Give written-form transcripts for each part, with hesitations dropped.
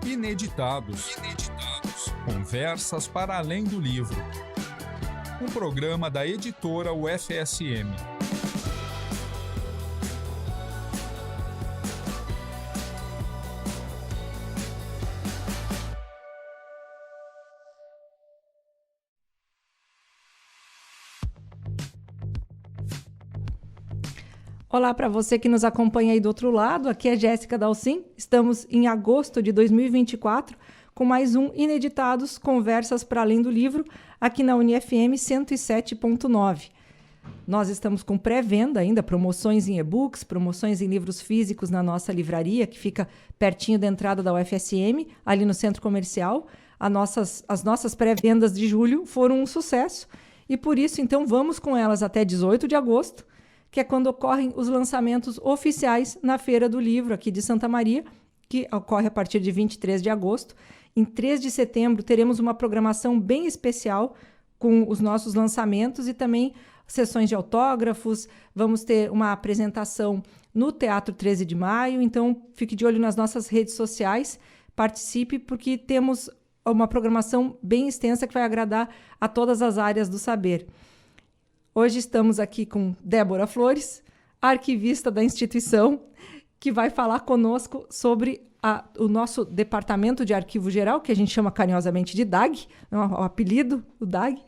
Ineditados. Conversas para além do livro. Um programa da editora UFSM. Olá para você que nos acompanha aí do outro lado, aqui é Jéssica Dalcin. Estamos em agosto de 2024 com mais um Ineditados, Conversas para Além do Livro, aqui na UniFM 107.9. Nós estamos com pré-venda ainda, promoções em e-books, promoções em livros físicos na nossa livraria, que fica pertinho da entrada da UFSM, ali no centro comercial. As nossas pré-vendas de julho foram um sucesso e por isso, então, vamos com elas até 18 de agosto, que é quando ocorrem os lançamentos oficiais na Feira do Livro aqui de Santa Maria, que ocorre a partir de 23 de agosto. Em 3 de setembro, teremos uma programação bem especial com os nossos lançamentos e também sessões de autógrafos. Vamos ter uma apresentação no Teatro 13 de Maio, então fique de olho nas nossas redes sociais, participe, porque temos uma programação bem extensa que vai agradar a todas as áreas do saber. Hoje estamos aqui com Débora Flores, arquivista da instituição, que vai falar conosco sobre o nosso Departamento de Arquivo Geral, que a gente chama carinhosamente de DAG, o apelido, o DAG,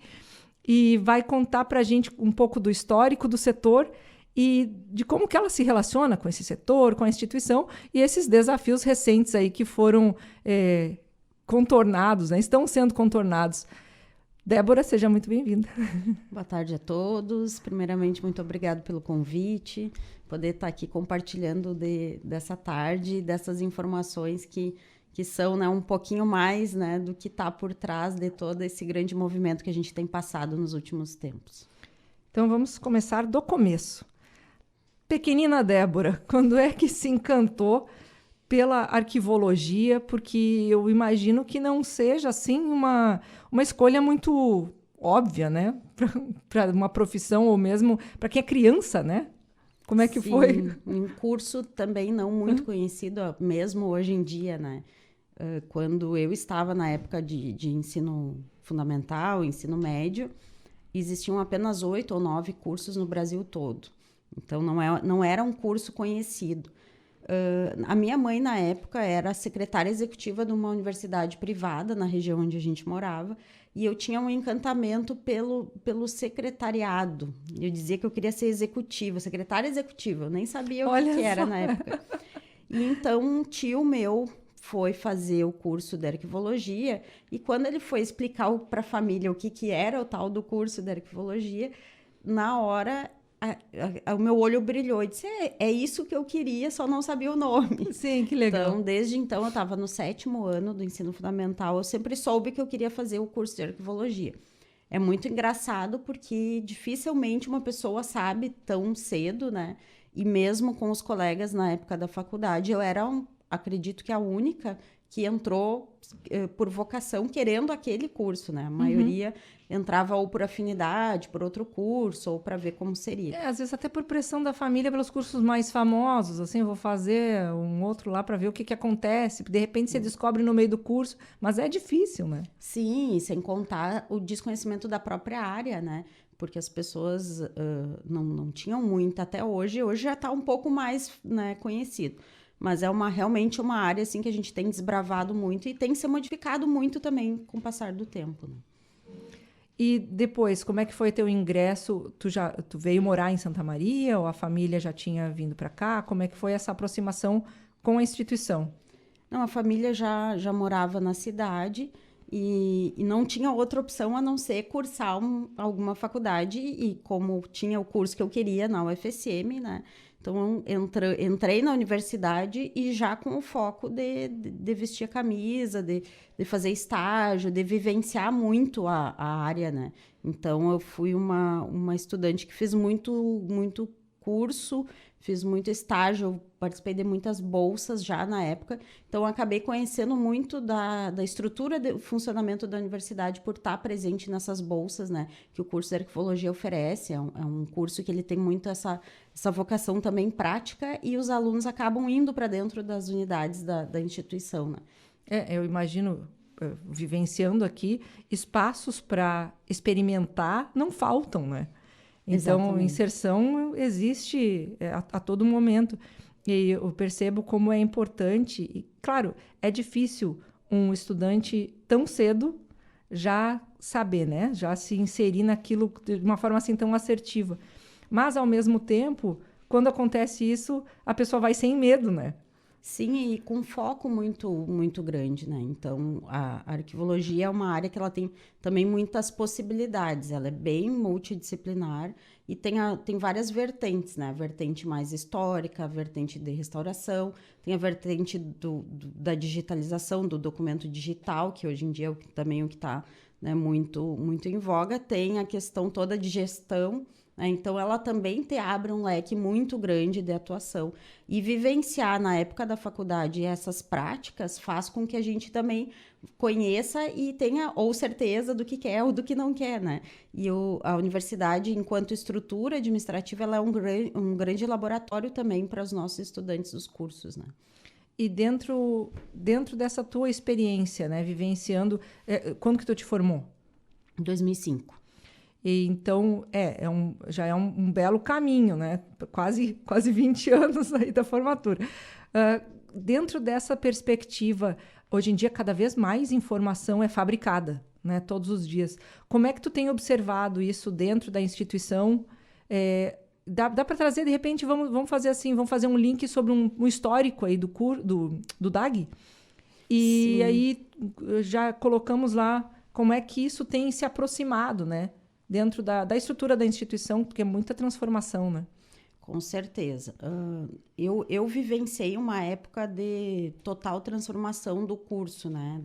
e vai contar para a gente um pouco do histórico do setor e de como que ela se relaciona com esse setor, com a instituição, e esses desafios recentes aí que foram contornados, né? Estão sendo contornados. Débora, seja muito bem-vinda. Boa tarde a todos. Primeiramente, muito obrigada pelo convite, poder estar aqui compartilhando dessa tarde, dessas informações que são, né, um pouquinho mais, né, do que está por trás de todo esse grande movimento que a gente tem passado nos últimos tempos. Então, vamos começar do começo. Pequenina Débora, quando é que se encantou pela arquivologia? Porque eu imagino que não seja, assim, uma escolha muito óbvia, né? Para uma profissão ou mesmo para quem é criança, né? Como é que Sim, foi? Um curso também não muito conhecido, mesmo hoje em dia, né? Quando eu estava na época de ensino fundamental, ensino médio, existiam apenas 8 ou 9 cursos no Brasil todo. Então, não era um curso conhecido. A minha mãe, na época, era secretária executiva de uma universidade privada na região onde a gente morava, e eu tinha um encantamento pelo secretariado. Eu dizia que eu queria ser executiva, secretária executiva, eu nem sabia o que era na época. E então, um tio meu foi fazer o curso de arquivologia, e quando ele foi explicar para a família o que era o tal do curso de arquivologia, na hora o meu olho brilhou e disse, é isso que eu queria, só não sabia o nome. Sim, que legal. Então, desde então, eu estava no 7º ano do ensino fundamental, eu sempre soube que eu queria fazer o curso de arquivologia. É muito engraçado porque dificilmente uma pessoa sabe tão cedo, né? E mesmo com os colegas na época da faculdade, eu era, acredito que a única que entrou por vocação querendo aquele curso, né? A maioria entrava ou por afinidade, por outro curso, ou para ver como seria. Às vezes até por pressão da família pelos cursos mais famosos, assim, vou fazer um outro lá para ver o que acontece. De repente você descobre no meio do curso, mas é difícil, né? Sim, e sem contar o desconhecimento da própria área, né? Porque as pessoas não tinham muito até hoje. Hoje já está um pouco mais, né, conhecido. Mas é realmente uma área assim, que a gente tem desbravado muito e tem se modificado muito também com o passar do tempo. Né? E depois, como é que foi teu ingresso? Tu veio morar em Santa Maria ou a família já tinha vindo para cá? Como é que foi essa aproximação com a instituição? Não, a família já morava na cidade e não tinha outra opção a não ser cursar alguma faculdade. E como tinha o curso que eu queria na UFSM, né? Então, entrei na universidade e já com o foco de vestir a camisa, de fazer estágio, de vivenciar muito a área, né? Então, eu fui uma estudante que fez muito curso, fiz muito estágio, participei de muitas bolsas já na época. Então, acabei conhecendo muito da estrutura do funcionamento da universidade por estar presente nessas bolsas, né? Que o curso de arquivologia oferece. É um curso que ele tem muito essa vocação também prática e os alunos acabam indo para dentro das unidades da instituição, né? Eu imagino, vivenciando aqui, espaços para experimentar não faltam, né? Então, Exatamente. inserção existe a todo momento. E eu percebo como é importante. E, claro, é difícil um estudante tão cedo já saber, né? Já se inserir naquilo de uma forma assim tão assertiva. Mas, ao mesmo tempo, quando acontece isso, a pessoa vai sem medo, né? Sim, e com foco muito, muito grande, né? Então, a arquivologia é uma área que ela tem também muitas possibilidades. Ela é bem multidisciplinar e tem várias vertentes, né? A vertente mais histórica, a vertente de restauração, tem a vertente da digitalização, do documento digital, que hoje em dia também o que está, né, muito, muito em voga. Tem a questão toda de gestão, né? Então, ela também abre um leque muito grande de atuação. E vivenciar na época da faculdade essas práticas faz com que a gente também conheça e tenha ou certeza do que quer ou do que não quer, né? E a universidade, enquanto estrutura administrativa, ela é um grande laboratório também para os nossos estudantes dos cursos, né? E dentro dessa tua experiência, né, vivenciando, quando que tu te formou? Em 2005. E então, já é um belo caminho, né? Quase 20 anos aí da formatura. Dentro dessa perspectiva, hoje em dia, cada vez mais informação é fabricada, né? Todos os dias. Como é que tu tem observado isso dentro da instituição? Dá para trazer, de repente, vamos fazer assim, vamos fazer um link sobre um histórico aí do DAG? E Sim. aí já colocamos lá como é que isso tem se aproximado, né? Dentro da estrutura da instituição, porque é muita transformação, né? Com certeza. Eu vivenciei uma época de total transformação do curso, né?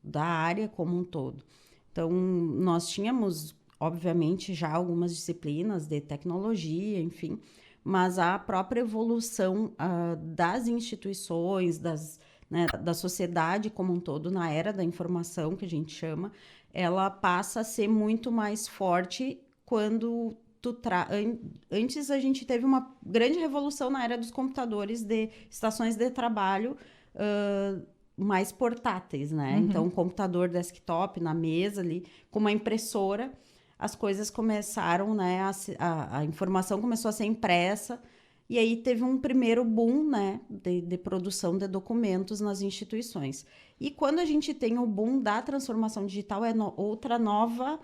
Da área como um todo. Então, nós tínhamos, obviamente, já algumas disciplinas de tecnologia, enfim, mas a própria evolução das instituições, da sociedade como um todo, na era da informação, que a gente chama, ela passa a ser muito mais forte quando antes a gente teve uma grande revolução na era dos computadores de estações de trabalho mais portáteis, né? Uhum. Então, um computador desktop na mesa ali, com uma impressora, as coisas começaram, né? A informação começou a ser impressa, e aí teve um primeiro boom, né, de produção de documentos nas instituições. E quando a gente tem o boom da transformação digital, outra nova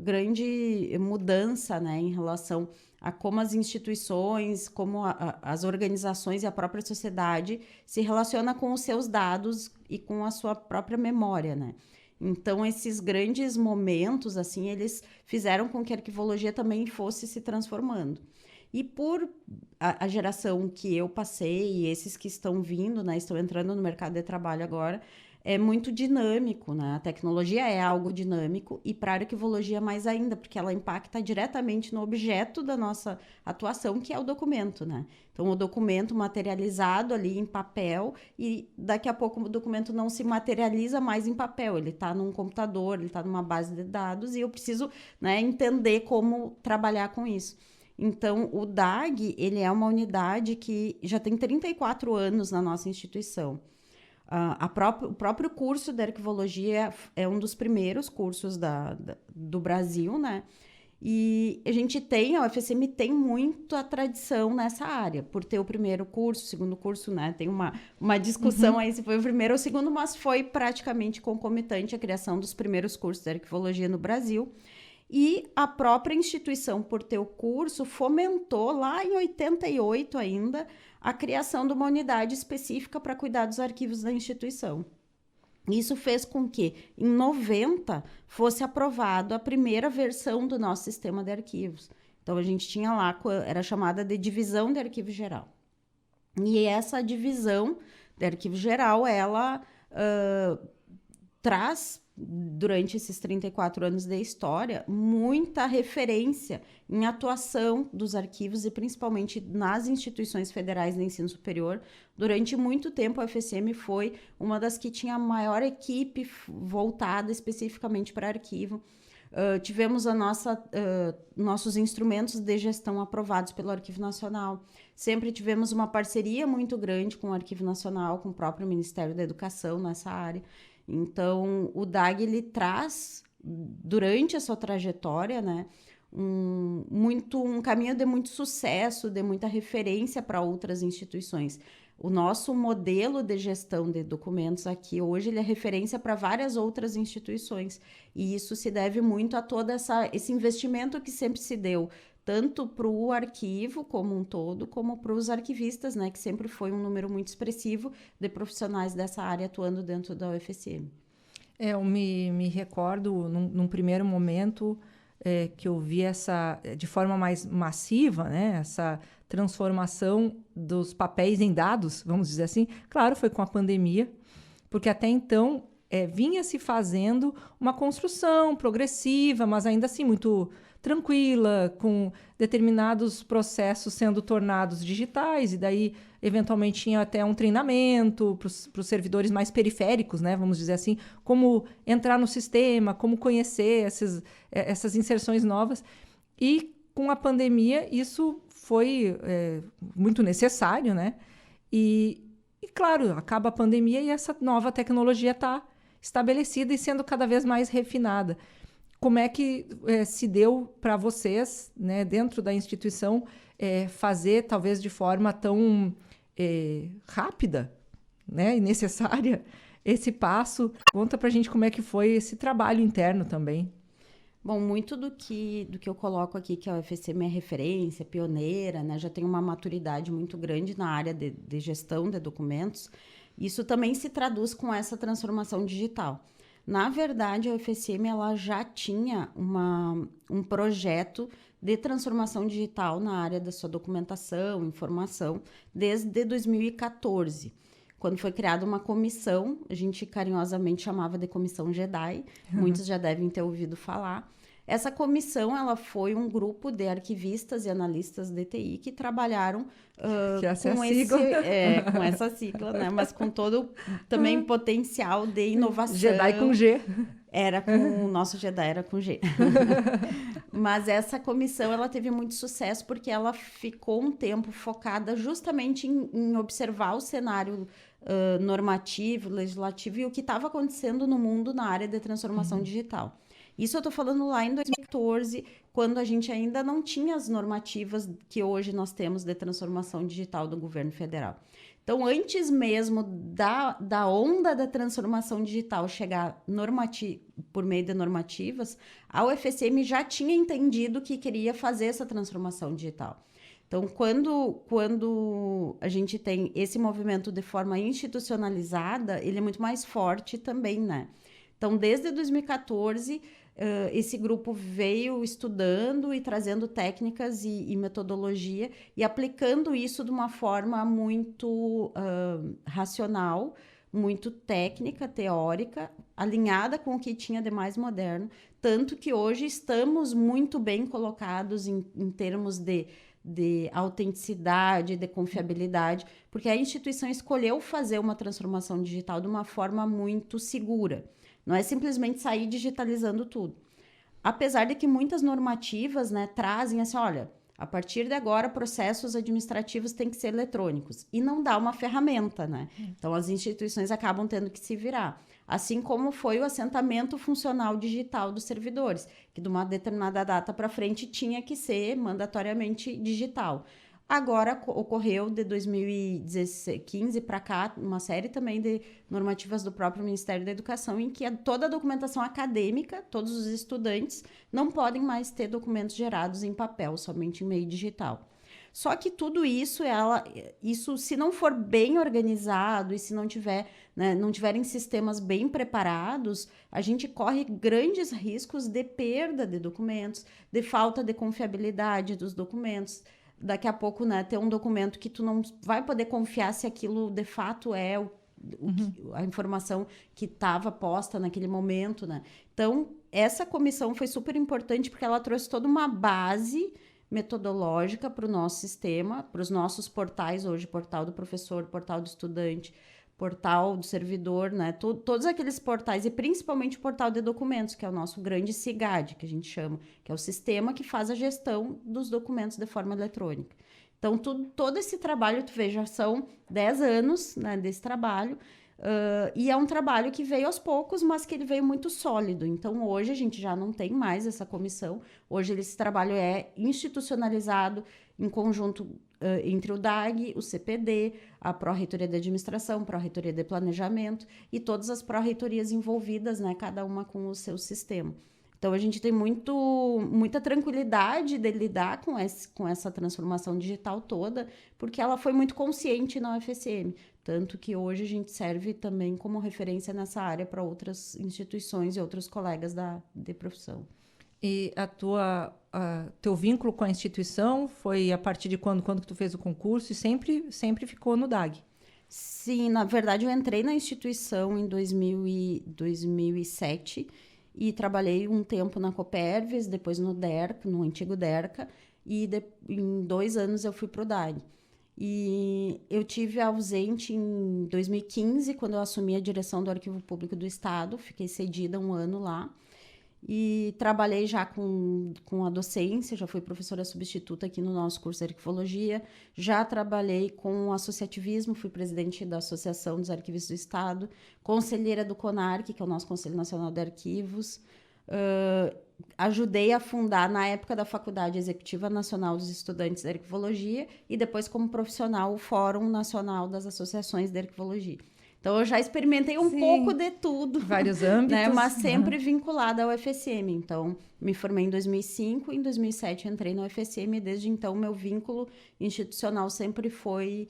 grande mudança, né, em relação a como as instituições, como as organizações e a própria sociedade se relaciona com os seus dados e com a sua própria memória, né? Então, esses grandes momentos, assim, eles fizeram com que a arquivologia também fosse se transformando. E por a geração que eu passei e esses que estão vindo, né, estão entrando no mercado de trabalho agora, é muito dinâmico, né? A tecnologia é algo dinâmico e para a arquivologia mais ainda, porque ela impacta diretamente no objeto da nossa atuação, que é o documento, né? Então, o documento materializado ali em papel e daqui a pouco o documento não se materializa mais em papel, ele está num computador, ele está numa base de dados e eu preciso, né, entender como trabalhar com isso. Então, o DAG, ele é uma unidade que já tem 34 anos na nossa instituição. O próprio curso de arquivologia é um dos primeiros cursos do Brasil, né? E a UFSM tem muita tradição nessa área, por ter o primeiro curso, o segundo curso, né? Tem uma discussão aí se foi o primeiro ou o segundo, mas foi praticamente concomitante a criação dos primeiros cursos de arquivologia no Brasil. E a própria instituição, por ter o curso, fomentou lá em 88 ainda a criação de uma unidade específica para cuidar dos arquivos da instituição. Isso fez com que, em 90, fosse aprovado a primeira versão do nosso sistema de arquivos. Então, a gente tinha lá, era chamada de divisão de arquivo geral. E essa divisão de arquivo geral, ela traz, durante esses 34 anos de história, muita referência em atuação dos arquivos e principalmente nas instituições federais de ensino superior. Durante muito tempo, a UFSM foi uma das que tinha a maior equipe voltada especificamente para arquivo. Tivemos nossos instrumentos de gestão aprovados pelo Arquivo Nacional. Sempre tivemos uma parceria muito grande com o Arquivo Nacional, com o próprio Ministério da Educação nessa área. Então, o DAG, ele traz, durante a sua trajetória, né, um caminho de muito sucesso, de muita referência para outras instituições. O nosso modelo de gestão de documentos aqui hoje, ele é referência para várias outras instituições, e isso se deve muito a todo esse investimento que sempre se deu, tanto para o arquivo como um todo, como para os arquivistas, né, que sempre foi um número muito expressivo de profissionais dessa área atuando dentro da UFSM. Eu me recordo, num primeiro momento, que eu vi de forma mais massiva, né, essa transformação dos papéis em dados, vamos dizer assim. Claro, foi com a pandemia, porque até então vinha se fazendo uma construção progressiva, mas ainda assim muito tranquila, com determinados processos sendo tornados digitais, e daí, eventualmente, tinha até um treinamento para os servidores mais periféricos, né, vamos dizer assim, como entrar no sistema, como conhecer essas inserções novas. E, com a pandemia, isso foi muito necessário, né? E, claro, acaba a pandemia e essa nova tecnologia está estabelecida e sendo cada vez mais refinada. Como é que se deu para vocês, né, dentro da instituição, fazer, talvez de forma tão rápida, né, e necessária, esse passo? Conta para a gente como é que foi esse trabalho interno também. Bom, muito do que eu coloco aqui, que a UFSM é referência, pioneira, né, já tem uma maturidade muito grande na área de gestão de documentos, isso também se traduz com essa transformação digital. Na verdade, a UFSM ela já tinha um projeto de transformação digital na área da sua documentação, informação, desde 2014, quando foi criada uma comissão, a gente carinhosamente chamava de Comissão JEDI, muitos já devem ter ouvido falar. Essa comissão, ela foi um grupo de arquivistas e analistas de TI que trabalharam com essa sigla, né? Mas com todo também potencial de inovação. JEDI com G. O nosso JEDI era com G. Mas essa comissão, ela teve muito sucesso porque ela ficou um tempo focada justamente em observar o cenário normativo, legislativo e o que estava acontecendo no mundo na área de transformação digital. Isso eu estou falando lá em 2014, quando a gente ainda não tinha as normativas que hoje nós temos de transformação digital do governo federal. Então, antes mesmo da onda da transformação digital chegar por meio de normativas, a UFSM já tinha entendido que queria fazer essa transformação digital. Então, quando a gente tem esse movimento de forma institucionalizada, ele é muito mais forte também, né? Então, desde 2014, esse grupo veio estudando e trazendo técnicas e metodologia e aplicando isso de uma forma muito racional, muito técnica, teórica, alinhada com o que tinha de mais moderno, tanto que hoje estamos muito bem colocados em termos de autenticidade, de confiabilidade, porque a instituição escolheu fazer uma transformação digital de uma forma muito segura. Não é simplesmente sair digitalizando tudo. Apesar de que muitas normativas, né, trazem assim, olha, a partir de agora processos administrativos têm que ser eletrônicos. E não dá uma ferramenta, né? Então, as instituições acabam tendo que se virar. Assim como foi o assentamento funcional digital dos servidores, que de uma determinada data para frente tinha que ser mandatoriamente digital. Agora, ocorreu de 2015 para cá, uma série também de normativas do próprio Ministério da Educação, em que toda a documentação acadêmica, todos os estudantes, não podem mais ter documentos gerados em papel, somente em meio digital. Só que tudo isso, se não for bem organizado e se não tiverem sistemas bem preparados, a gente corre grandes riscos de perda de documentos, de falta de confiabilidade dos documentos. Daqui a pouco, né, ter um documento que tu não vai poder confiar se aquilo de fato é a informação que estava posta naquele momento, né? Então, essa comissão foi super importante porque ela trouxe toda uma base metodológica para o nosso sistema, para os nossos portais hoje, portal do professor, portal do estudante, portal do servidor, né? Todos aqueles portais, e principalmente o portal de documentos, que é o nosso grande SIGAD, que a gente chama, que é o sistema que faz a gestão dos documentos de forma eletrônica. Então, todo esse trabalho, tu vê, já são 10 anos, né, desse trabalho, e é um trabalho que veio aos poucos, mas que ele veio muito sólido. Então, hoje a gente já não tem mais essa comissão. Hoje esse trabalho é institucionalizado em conjunto entre o DAG, o CPD, a Pró-Reitoria de Administração, Pró-Reitoria de Planejamento e todas as pró-reitorias envolvidas, né, cada uma com o seu sistema. Então, a gente tem muita tranquilidade de lidar com essa transformação digital toda, porque ela foi muito consciente na UFSM. Tanto que hoje a gente serve também como referência nessa área para outras instituições e outros colegas de profissão. E teu vínculo com a instituição foi a partir de quando que tu fez o concurso e sempre ficou no DAG? Sim, na verdade eu entrei na instituição em 2007 e trabalhei um tempo na Coperves, depois no DERCA, no antigo DERCA, e em 2 anos eu fui para o DAG. E eu tive ausente em 2015, quando eu assumi a direção do Arquivo Público do Estado, fiquei cedida 1 ano lá, e trabalhei já com a docência, já fui professora substituta aqui no nosso curso de Arquivologia, já trabalhei com o associativismo, fui presidente da Associação dos Arquivistas do Estado, conselheira do CONARC, que é o nosso Conselho Nacional de Arquivos, ajudei a fundar, na época da Faculdade Executiva Nacional dos Estudantes de Arquivologia e depois como profissional o Fórum Nacional das Associações de Arquivologia. Então, eu já experimentei um pouco de tudo. Vários âmbitos. Né? Mas sempre vinculada ao UFSM. Então, me formei em 2005, em 2007 entrei no UFSM e desde então meu vínculo institucional sempre foi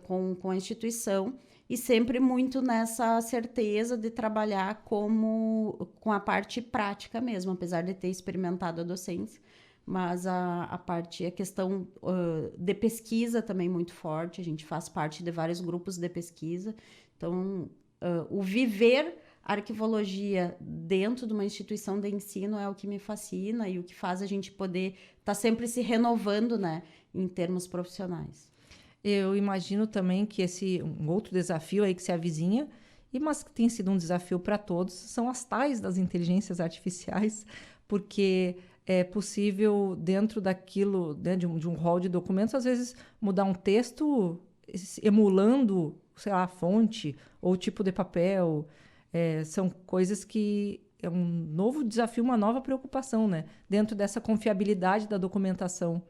com a instituição e sempre muito nessa certeza de trabalhar com a parte prática mesmo, apesar de ter experimentado a docência. Mas a questão de pesquisa também muito forte, a gente faz parte de vários grupos de pesquisa. Então, o viver arquivologia dentro de uma instituição de ensino é o que me fascina e o que faz a gente poder estar sempre se renovando, né, em termos profissionais. Eu imagino também que um outro desafio aí que se avizinha, mas que tem sido um desafio para todos, são as tais das inteligências artificiais, porque é possível, dentro daquilo, né, de um rol de documentos, às vezes mudar um texto emulando, sei lá, a fonte ou o tipo de papel. São coisas que é um novo desafio, uma nova preocupação, né? Dentro dessa confiabilidade da documentação.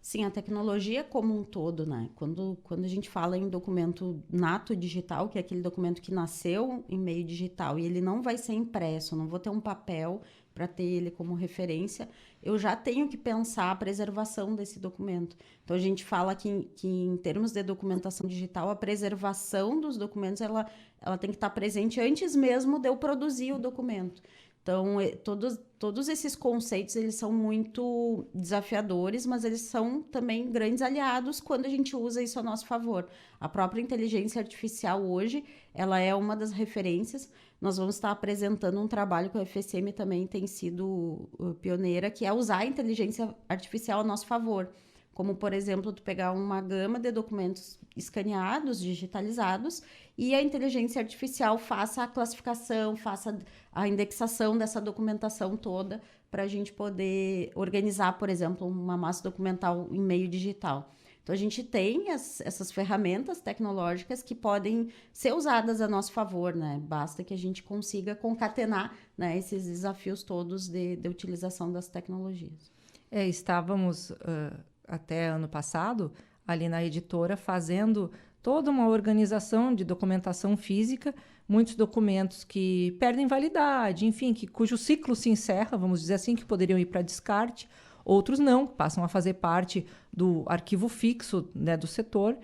Sim, a tecnologia como um todo, né? Quando a gente fala em documento nato digital, que é aquele documento que nasceu em meio digital e ele não vai ser impresso, não vou ter um papel para ter ele como referência, eu já tenho que pensar a preservação desse documento. Então, a gente fala que em termos de documentação digital, a preservação dos documentos, ela tem que estar presente antes mesmo de eu produzir o documento. Então, todos esses conceitos, eles são muito desafiadores, mas eles são também grandes aliados quando a gente usa isso a nosso favor. A própria inteligência artificial hoje, ela é uma das referências. Nós vamos estar apresentando um trabalho que a UFSM também tem sido pioneira, que é usar a inteligência artificial a nosso favor. Como, por exemplo, tu pegar uma gama de documentos escaneados, digitalizados, e a inteligência artificial faça a classificação, faça a indexação dessa documentação toda para a gente poder organizar, por exemplo, uma massa documental em meio digital. Então, a gente tem essas ferramentas tecnológicas que podem ser usadas a nosso favor, né? Basta que a gente consiga concatenar, né, esses desafios todos de utilização das tecnologias. Estávamos... até ano passado, ali na editora, fazendo toda uma organização de documentação física, muitos documentos que perdem validade, enfim, cujo ciclo se encerra, vamos dizer assim, que poderiam ir para descarte, outros não, passam a fazer parte do arquivo fixo, né, do setor,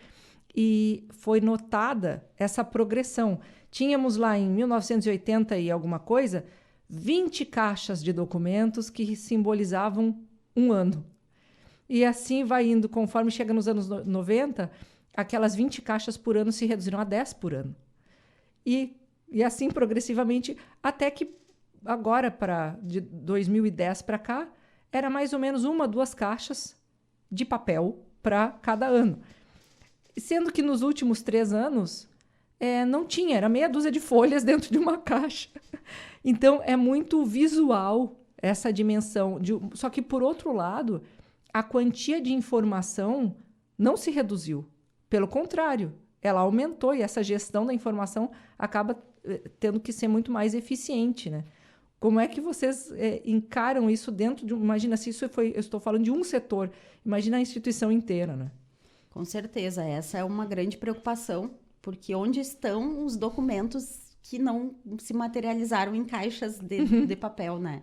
e foi notada essa progressão. Tínhamos lá em 1980 e alguma coisa, 20 caixas de documentos que simbolizavam um ano. E assim vai indo, conforme chega nos anos 90, aquelas 20 caixas por ano se reduziram a 10 por ano. E assim progressivamente, até que agora, de 2010 para cá, era mais ou menos 1, 2 caixas de papel para cada ano. Sendo que nos últimos 3 anos, não tinha, era meia dúzia de folhas dentro de uma caixa. Então, é muito visual essa dimensão. Só que, por outro lado, a quantia de informação não se reduziu. Pelo contrário, ela aumentou e essa gestão da informação acaba tendo que ser muito mais eficiente, né? Como é que vocês encaram isso dentro de... Imagina, se isso foi... Eu estou falando de um setor. Imagina a instituição inteira, né? Com certeza, essa é uma grande preocupação, porque onde estão os documentos que não se materializaram em caixas de papel, né?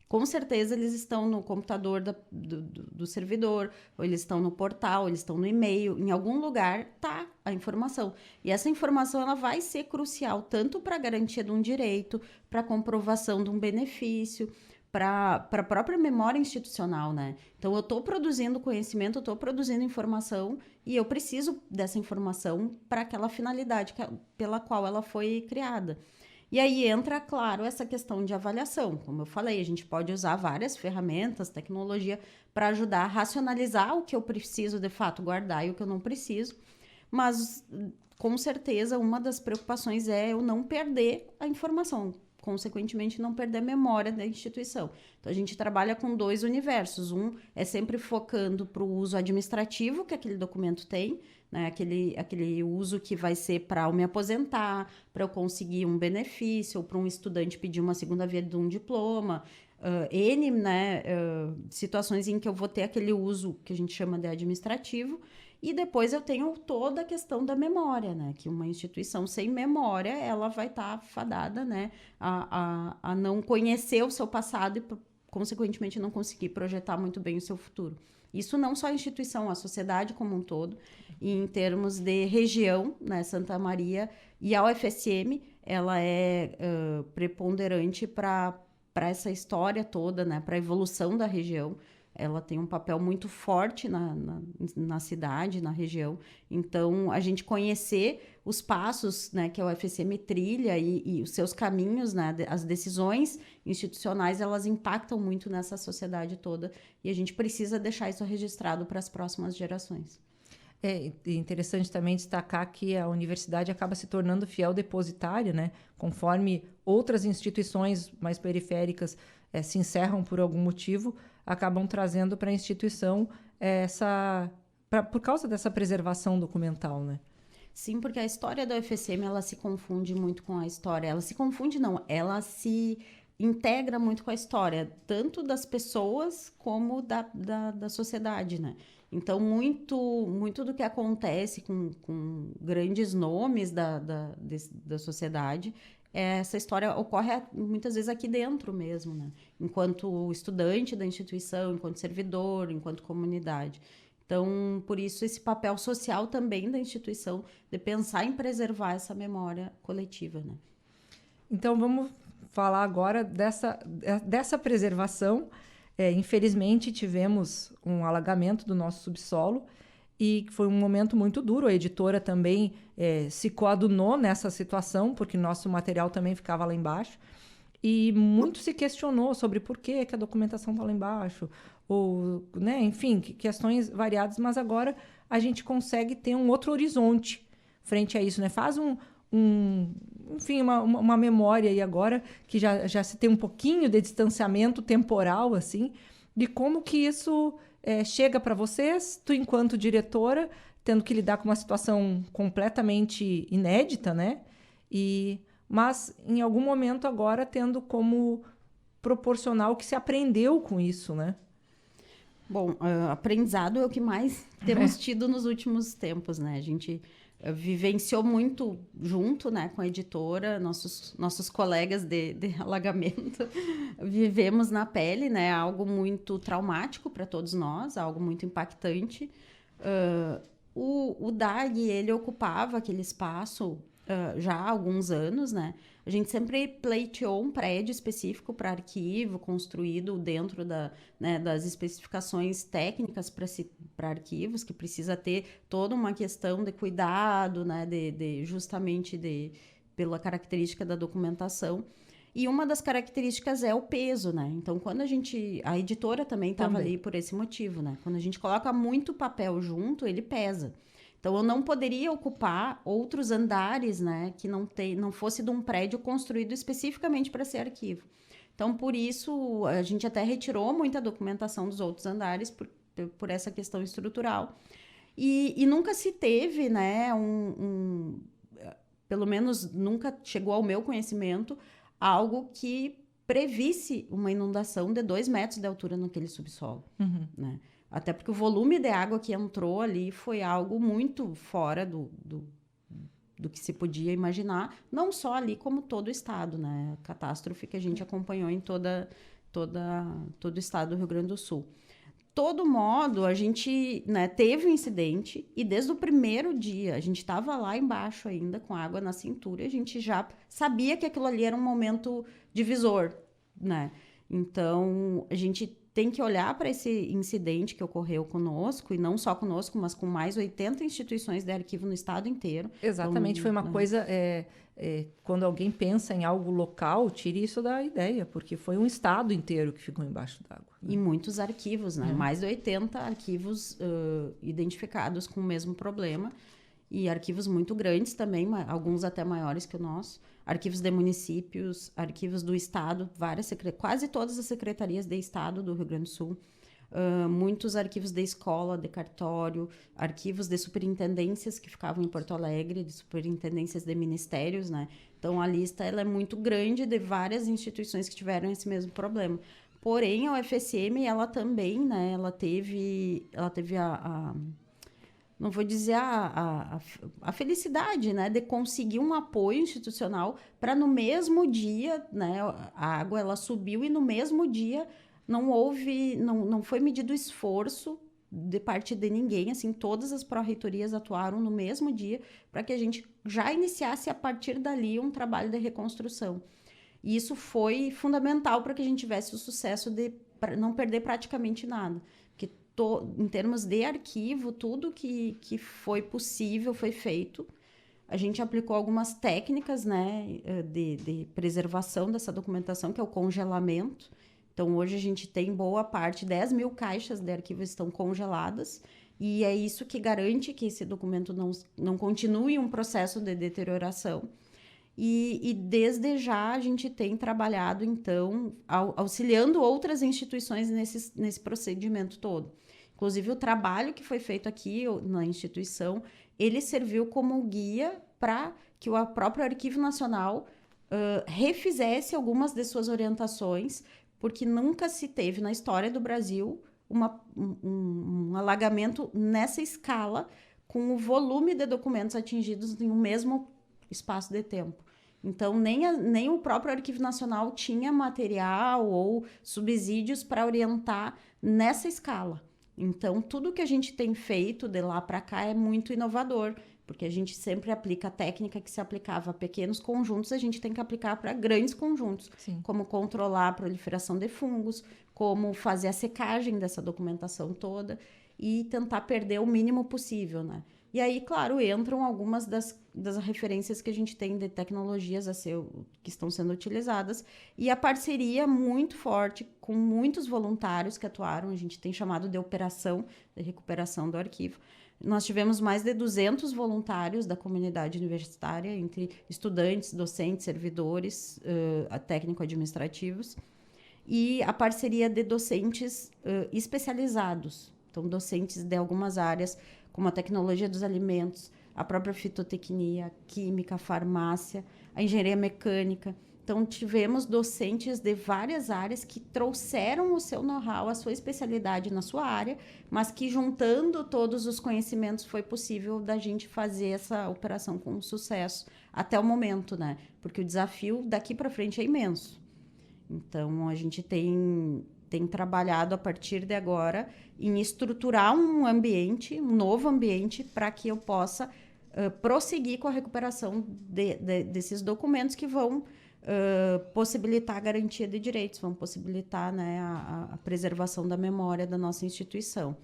Com certeza eles estão no computador do servidor, ou eles estão no portal, eles estão no e-mail, em algum lugar tá a informação. E essa informação ela vai ser crucial tanto para a garantia de um direito, para a comprovação de um benefício, para a própria memória institucional, né? Então, eu estou produzindo conhecimento, eu estou produzindo informação e eu preciso dessa informação para aquela finalidade pela qual ela foi criada. E aí entra, claro, essa questão de avaliação. Como eu falei, a gente pode usar várias ferramentas, tecnologia, para ajudar a racionalizar o que eu preciso, de fato, guardar e o que eu não preciso. Mas, com certeza, uma das preocupações é eu não perder a informação. Consequentemente, não perder a memória da instituição. Então, a gente trabalha com 2 universos. Um é sempre focando para o uso administrativo que aquele documento tem, né? Aquele uso que vai ser para eu me aposentar, para eu conseguir um benefício, ou para um estudante pedir uma segunda via de um diploma. Situações em que eu vou ter aquele uso que a gente chama de administrativo. E depois eu tenho toda a questão da memória, né? Que uma instituição sem memória, ela vai estar fadada, né? A não conhecer o seu passado e, consequentemente, não conseguir projetar muito bem o seu futuro. Isso não só a instituição, a sociedade como um todo. E em termos de região, né? Santa Maria e a UFSM, ela é preponderante para essa história toda, né? Para a evolução da região. Ela tem um papel muito forte na cidade, na região. Então, a gente conhecer os passos, né, que a UFSM trilha e os seus caminhos, né, as decisões institucionais, elas impactam muito nessa sociedade toda. E a gente precisa deixar isso registrado para as próximas gerações. É interessante também destacar que a universidade acaba se tornando fiel depositária, né? Conforme outras instituições mais periféricas se encerram por algum motivo, acabam trazendo para a instituição por causa dessa preservação documental, né? Sim, porque a história da UFSM, ela se confunde muito com a história. Ela se confunde, não, ela se integra muito com a história, tanto das pessoas como da sociedade, né? Então, muito do que acontece com grandes nomes da sociedade, essa história ocorre muitas vezes aqui dentro mesmo, né? Enquanto estudante da instituição, enquanto servidor, enquanto comunidade. Então, por isso, esse papel social também da instituição de pensar em preservar essa memória coletiva, né? Então, vamos falar agora dessa preservação. Infelizmente, tivemos um alagamento do nosso subsolo e foi um momento muito duro. A editora também se coadunou nessa situação, porque nosso material também ficava lá embaixo. E muito se questionou sobre por que a documentação está lá embaixo, ou, né, enfim, questões variadas, mas agora a gente consegue ter um outro horizonte frente a isso, né? Faz enfim, uma memória aí agora, que já se tem um pouquinho de distanciamento temporal, assim, de como que isso chega para vocês, tu enquanto diretora, tendo que lidar com uma situação completamente inédita, né? Mas, em algum momento agora, tendo como proporcionar o que se aprendeu com isso, né? Bom, aprendizado é o que mais temos tido nos últimos tempos, né? A gente vivenciou muito junto, né, com a editora, nossos colegas de alagamento. Vivemos na pele, né? Algo muito traumático para todos nós, algo muito impactante. O DAG, ele ocupava aquele espaço já há alguns anos, né? A gente sempre pleiteou um prédio específico para arquivo, construído dentro das especificações técnicas para arquivos, que precisa ter toda uma questão de cuidado, né? Justamente pela característica da documentação. E uma das características é o peso, né? Então, quando a editora também estava ali por esse motivo, né? Quando a gente coloca muito papel junto, ele pesa. Então, eu não poderia ocupar outros andares, né, que não fosse de um prédio construído especificamente para ser arquivo. Então, por isso, a gente até retirou muita documentação dos outros andares por essa questão estrutural. E nunca se teve, né, pelo menos nunca chegou ao meu conhecimento, algo que previsse uma inundação de 2 metros de altura naquele subsolo, né? Até porque o volume de água que entrou ali foi algo muito fora do que se podia imaginar, não só ali, como todo o estado, né? A catástrofe que a gente acompanhou em todo o estado do Rio Grande do Sul. Todo modo, a gente, né, teve um incidente e desde o primeiro dia, a gente estava lá embaixo ainda, com água na cintura, a gente já sabia que aquilo ali era um momento divisor, né? Então, a gente tem que olhar para esse incidente que ocorreu conosco, e não só conosco, mas com mais 80 instituições de arquivo no estado inteiro. Exatamente, então, foi uma coisa... quando alguém pensa em algo local, tire isso da ideia, porque foi um estado inteiro que ficou embaixo d'água. E muitos arquivos, né? Mais de 80 arquivos identificados com o mesmo problema. E arquivos muito grandes também, alguns até maiores que o nosso. Arquivos de municípios, arquivos do estado, quase todas as secretarias de estado do Rio Grande do Sul. Muitos arquivos de escola, de cartório, arquivos de superintendências que ficavam em Porto Alegre, de superintendências de ministérios, né? Então, a lista ela é muito grande de várias instituições que tiveram esse mesmo problema. Porém, a UFSM, ela também, né? Ela teve não vou dizer a felicidade, né, de conseguir um apoio institucional para no mesmo dia, né, a água ela subiu e no mesmo dia não foi medido esforço de parte de ninguém, assim, todas as pró-reitorias atuaram no mesmo dia para que a gente já iniciasse a partir dali um trabalho de reconstrução. E isso foi fundamental para que a gente tivesse o sucesso de não perder praticamente nada. Em termos de arquivo, tudo que foi possível foi feito. A gente aplicou algumas técnicas, né, de preservação dessa documentação, que é o congelamento. Então, hoje a gente tem boa parte, 10 mil caixas de arquivo estão congeladas, e é isso que garante que esse documento não continue um processo de deterioração. E desde já a gente tem trabalhado, então, auxiliando outras instituições nesse procedimento todo. Inclusive, o trabalho que foi feito aqui na instituição, ele serviu como guia para que o próprio Arquivo Nacional refizesse algumas de suas orientações, porque nunca se teve na história do Brasil um alagamento nessa escala, com o volume de documentos atingidos em um mesmo espaço de tempo. Então, nem o próprio Arquivo Nacional tinha material ou subsídios para orientar nessa escala. Então, tudo que a gente tem feito de lá para cá é muito inovador, porque a gente sempre aplica a técnica que se aplicava a pequenos conjuntos, a gente tem que aplicar para grandes conjuntos. Sim. Como controlar a proliferação de fungos, como fazer a secagem dessa documentação toda e tentar perder o mínimo possível, né? E aí, claro, entram algumas das referências que a gente tem de tecnologias que estão sendo utilizadas e a parceria muito forte com muitos voluntários que atuaram, a gente tem chamado de operação de recuperação do arquivo. Nós tivemos mais de 200 voluntários da comunidade universitária, entre estudantes, docentes, servidores, técnico-administrativos, e a parceria de docentes especializados, então docentes de algumas áreas, como a tecnologia dos alimentos, a própria fitotecnia, a química, a farmácia, a engenharia mecânica. Então, tivemos docentes de várias áreas que trouxeram o seu know-how, a sua especialidade na sua área, mas que, juntando todos os conhecimentos, foi possível da gente fazer essa operação com sucesso até o momento, né? Porque o desafio daqui para frente é imenso. Então, a gente tem trabalhado a partir de agora em estruturar um novo ambiente, para que eu possa prosseguir com a recuperação desses documentos que vão possibilitar a garantia de direitos, vão possibilitar, né, a preservação da memória da nossa instituição.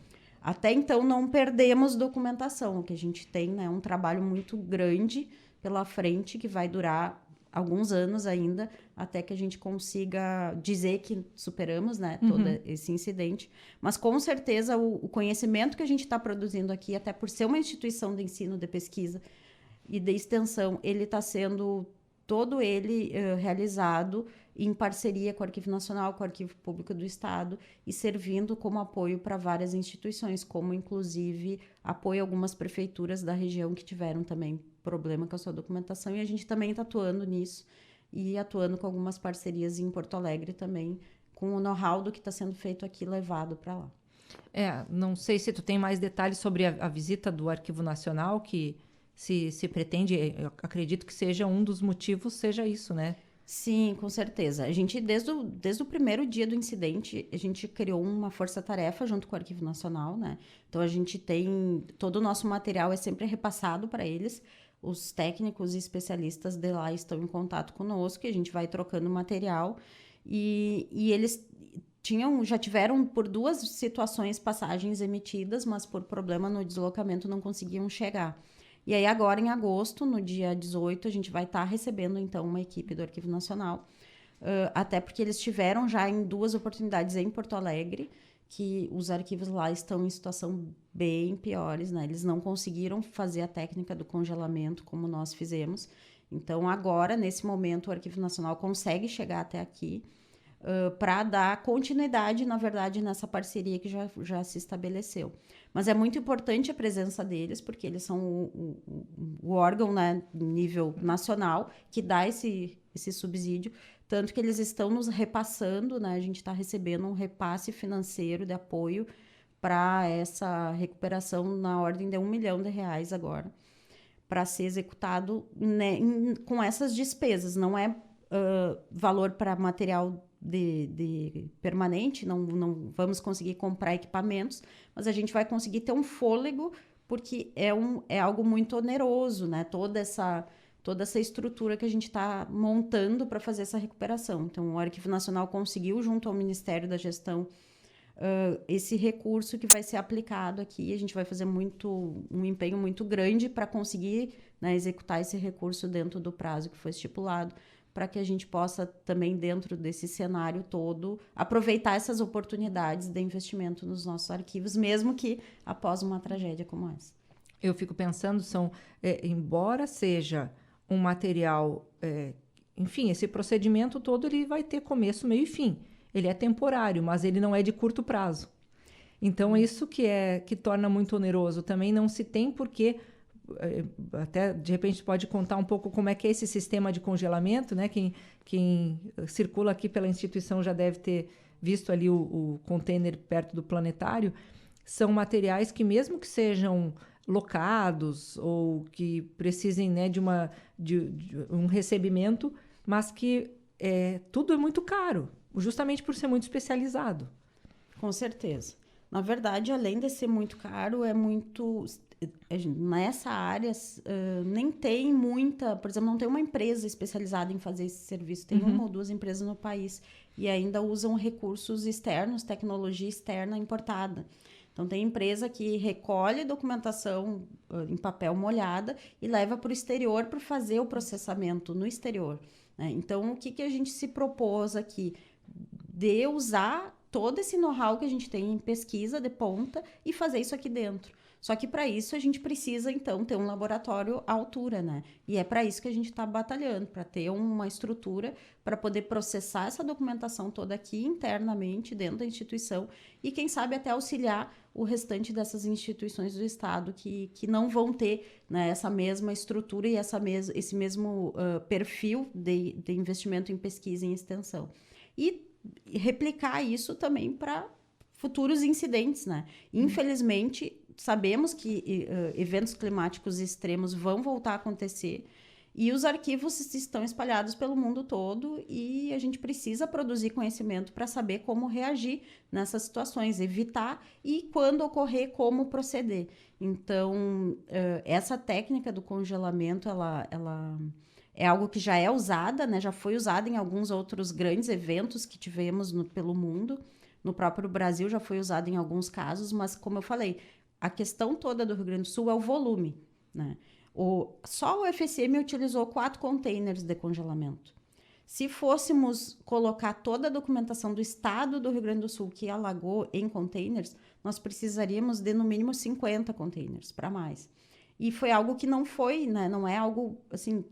Até então, não perdemos documentação, o que a gente tem, né, um trabalho muito grande pela frente, que vai durar alguns anos ainda, até que a gente consiga dizer que superamos, né, todo esse incidente. Mas, com certeza, o conhecimento que a gente está produzindo aqui, até por ser uma instituição de ensino, de pesquisa e de extensão, ele está sendo todo ele realizado em parceria com o Arquivo Nacional, com o Arquivo Público do Estado, e servindo como apoio para várias instituições, como, inclusive, apoio a algumas prefeituras da região que tiveram também problema com a sua documentação, e a gente também está atuando nisso, e atuando com algumas parcerias em Porto Alegre também, com o know-how do que está sendo feito aqui levado para lá. Não sei se tu tem mais detalhes sobre a visita do Arquivo Nacional, que se pretende, eu acredito que seja um dos motivos, seja isso, né? Sim, com certeza. A gente, desde o primeiro dia do incidente, a gente criou uma força-tarefa junto com o Arquivo Nacional, né? Então, a gente tem... Todo o nosso material é sempre repassado para eles. Os técnicos e especialistas de lá estão em contato conosco e a gente vai trocando material. E eles já tiveram, por 2 situações, passagens emitidas, mas por problema no deslocamento não conseguiam chegar. E aí, agora, em agosto, no dia 18, a gente vai estar recebendo, então, uma equipe do Arquivo Nacional, até porque eles tiveram já em 2 oportunidades em Porto Alegre, que os arquivos lá estão em situação bem piores, né? Eles não conseguiram fazer a técnica do congelamento como nós fizemos. Então, agora, nesse momento, o Arquivo Nacional consegue chegar até aqui para dar continuidade, na verdade, nessa parceria que já se estabeleceu. Mas é muito importante a presença deles, porque eles são o órgão, né, nível nacional, que dá esse subsídio, tanto que eles estão nos repassando, né, a gente está recebendo um repasse financeiro de apoio para essa recuperação na ordem de R$1 milhão agora, para ser executado, né, com essas despesas. Não é valor para material de permanente, não vamos conseguir comprar equipamentos, mas a gente vai conseguir ter um fôlego, porque é algo muito oneroso, né? Toda essa estrutura que a gente está montando para fazer essa recuperação. Então, o Arquivo Nacional conseguiu, junto ao Ministério da Gestão, esse recurso que vai ser aplicado aqui. A gente vai fazer um empenho muito grande para conseguir, né, executar esse recurso dentro do prazo que foi estipulado, para que a gente possa também, dentro desse cenário todo, aproveitar essas oportunidades de investimento nos nossos arquivos, mesmo que após uma tragédia como essa. Eu fico pensando, embora seja um material, enfim, esse procedimento todo ele vai ter começo, meio e fim. Ele é temporário, mas ele não é de curto prazo. Então, isso que torna muito oneroso. Também não se tem porquê. Até, de repente, pode contar um pouco como é que é esse sistema de congelamento, né? Quem circula aqui pela instituição já deve ter visto ali o container perto do planetário. São materiais que, mesmo que sejam locados ou que precisem, né, de um recebimento, mas que tudo é muito caro, justamente por ser muito especializado. Com certeza. Na verdade, além de ser muito caro, nessa área, nem tem muita... Por exemplo, não tem uma empresa especializada em fazer esse serviço. Tem 1 ou 2 empresas no país. E ainda usam recursos externos, tecnologia externa importada. Então, tem empresa que recolhe documentação em papel molhada e leva para o exterior para fazer o processamento no exterior, né? Então, o que a gente se propôs aqui? De usar todo esse know-how que a gente tem em pesquisa de ponta e fazer isso aqui dentro. Só que, para isso, a gente precisa, então, ter um laboratório à altura, né? E é para isso que a gente está batalhando, para ter uma estrutura para poder processar essa documentação toda aqui internamente, dentro da instituição, e, quem sabe, até auxiliar o restante dessas instituições do Estado que não vão ter, né, essa mesma estrutura e esse mesmo perfil de investimento em pesquisa e em extensão. E replicar isso também para futuros incidentes, né? Infelizmente, sabemos que eventos climáticos extremos vão voltar a acontecer e os arquivos estão espalhados pelo mundo todo e a gente precisa produzir conhecimento para saber como reagir nessas situações, evitar e, quando ocorrer, como proceder. Então, essa técnica do congelamento, ela é algo que já é usada, né? Já foi usada em alguns outros grandes eventos que tivemos pelo mundo. No próprio Brasil já foi usado em alguns casos, mas, como eu falei, a questão toda do Rio Grande do Sul é o volume, né? Só o FSM utilizou 4 containers de congelamento. Se fôssemos colocar toda a documentação do estado do Rio Grande do Sul que alagou em containers, nós precisaríamos de no mínimo 50 containers para mais. E foi algo que não foi, né? Não é algo assim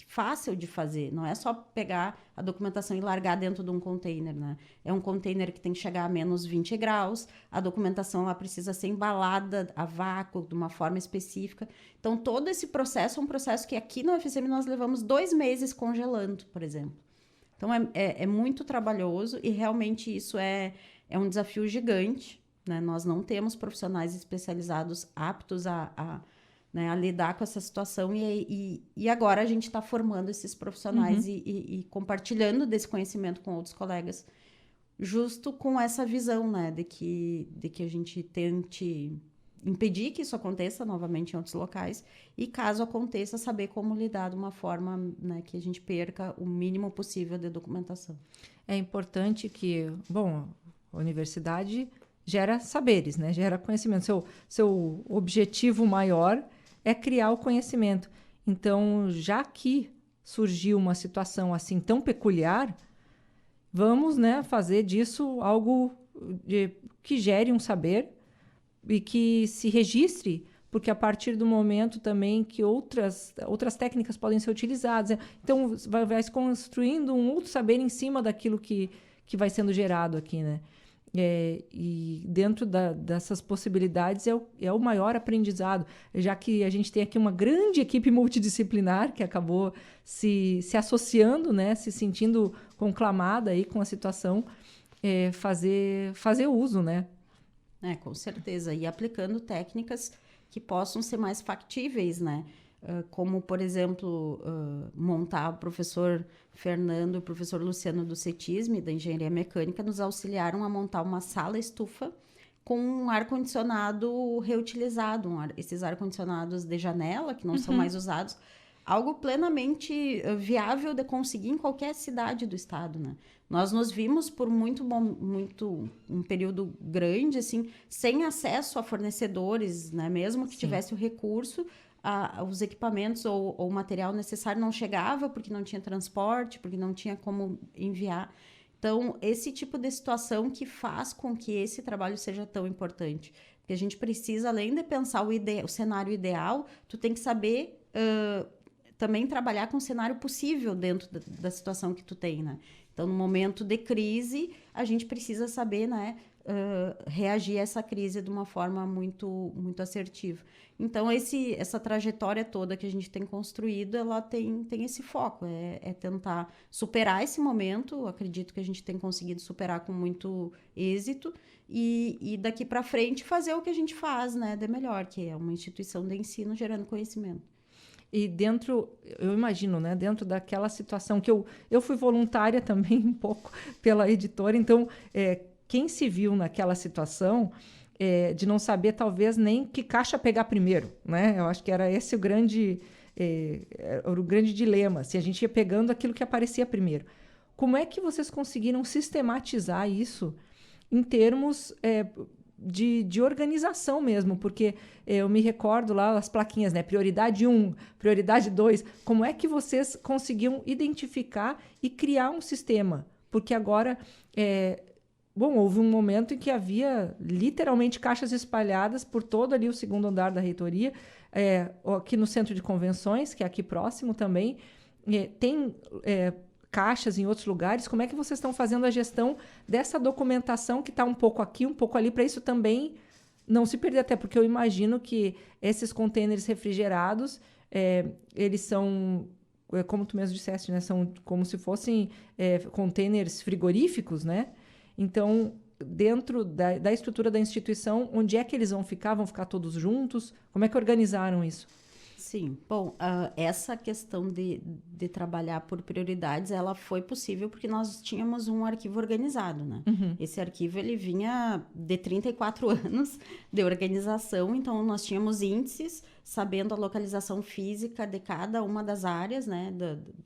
fácil de fazer. Não é só pegar a documentação e largar dentro de um container, né? É um container que tem que chegar a menos 20 graus. A documentação ela precisa ser embalada a vácuo de uma forma específica. Então, todo esse processo é um processo que aqui no FSM nós levamos 2 meses congelando, por exemplo. Então, é muito trabalhoso e realmente isso é um desafio gigante, né? Nós não temos profissionais especializados aptos a lidar com essa situação e agora a gente está formando esses profissionais e compartilhando desse conhecimento com outros colegas, justo com essa visão, né, de que a gente tente impedir que isso aconteça novamente em outros locais e, caso aconteça, saber como lidar de uma forma, né, que a gente perca o mínimo possível de documentação. É importante que, bom, a universidade gera saberes, né, gera conhecimento. Seu objetivo maior é criar o conhecimento. Então, já que surgiu uma situação assim tão peculiar, vamos, né, fazer disso algo que gere um saber e que se registre, porque a partir do momento também que outras técnicas podem ser utilizadas. Então, vai se construindo um outro saber em cima daquilo que vai sendo gerado aqui, né? E dentro dessas possibilidades é o maior aprendizado, já que a gente tem aqui uma grande equipe multidisciplinar que acabou se associando, né, se sentindo conclamada aí com a situação, fazer uso, né? Com certeza, e aplicando técnicas que possam ser mais factíveis, né? Como, por exemplo, montar o professor Fernando e o professor Luciano do CETISM, da Engenharia Mecânica, nos auxiliaram a montar uma sala-estufa com um ar-condicionado reutilizado, esses ar-condicionados de janela, que não são mais usados, algo plenamente viável de conseguir em qualquer cidade do estado, né? Nós nos vimos por um período grande, assim, sem acesso a fornecedores, né? Mesmo que tivesse o recurso, os equipamentos ou o material necessário não chegava porque não tinha transporte, porque não tinha como enviar. Então, esse tipo de situação que faz com que esse trabalho seja tão importante. Porque a gente precisa, além de pensar o cenário ideal, tu tem que saber também trabalhar com o cenário possível dentro da situação que tu tem, né? Então, no momento de crise, a gente precisa saber, né, reagir a essa crise de uma forma muito, muito assertiva. Então, essa trajetória toda que a gente tem construído, ela tem esse foco, é tentar superar esse momento. Acredito que a gente tem conseguido superar com muito êxito e daqui para frente fazer o que a gente faz, né, de melhor, que é uma instituição de ensino gerando conhecimento. E eu imagino, né, dentro daquela situação que eu fui voluntária também um pouco pela editora, então quem se viu naquela situação de não saber talvez nem que caixa pegar primeiro, né? Eu acho que era esse o grande dilema, se a gente ia pegando aquilo que aparecia primeiro. Como é que vocês conseguiram sistematizar isso em termos de organização mesmo? Porque eu me recordo lá as plaquinhas, né? Prioridade 1, prioridade 2. Como é que vocês conseguiam identificar e criar um sistema? Porque agora, houve um momento em que havia literalmente caixas espalhadas por todo ali o segundo andar da reitoria, aqui no centro de convenções, que é aqui próximo também, tem caixas em outros lugares. Como é que vocês estão fazendo a gestão dessa documentação que está um pouco aqui, um pouco ali, para isso também não se perder? Até porque eu imagino que esses contêineres refrigerados, eles são, como tu mesmo disseste, né? São como se fossem contêineres frigoríficos, né? Então, dentro da estrutura da instituição, onde é que eles vão ficar? Vão ficar todos juntos? Como é que organizaram isso? Sim, bom, essa questão de trabalhar por prioridades, ela foi possível porque nós tínhamos um arquivo organizado, né? Esse arquivo, ele vinha de 34 anos de organização, então nós tínhamos índices, sabendo a localização física de cada uma das áreas, né?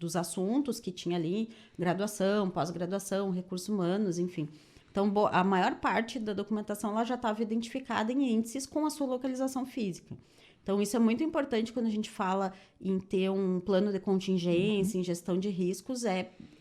Dos assuntos que tinha ali, graduação, pós-graduação, recursos humanos, enfim. Então, a maior parte da documentação ela já estava identificada em índices com a sua localização física. Então, isso é muito importante quando a gente fala em ter um plano de contingência, em gestão de riscos,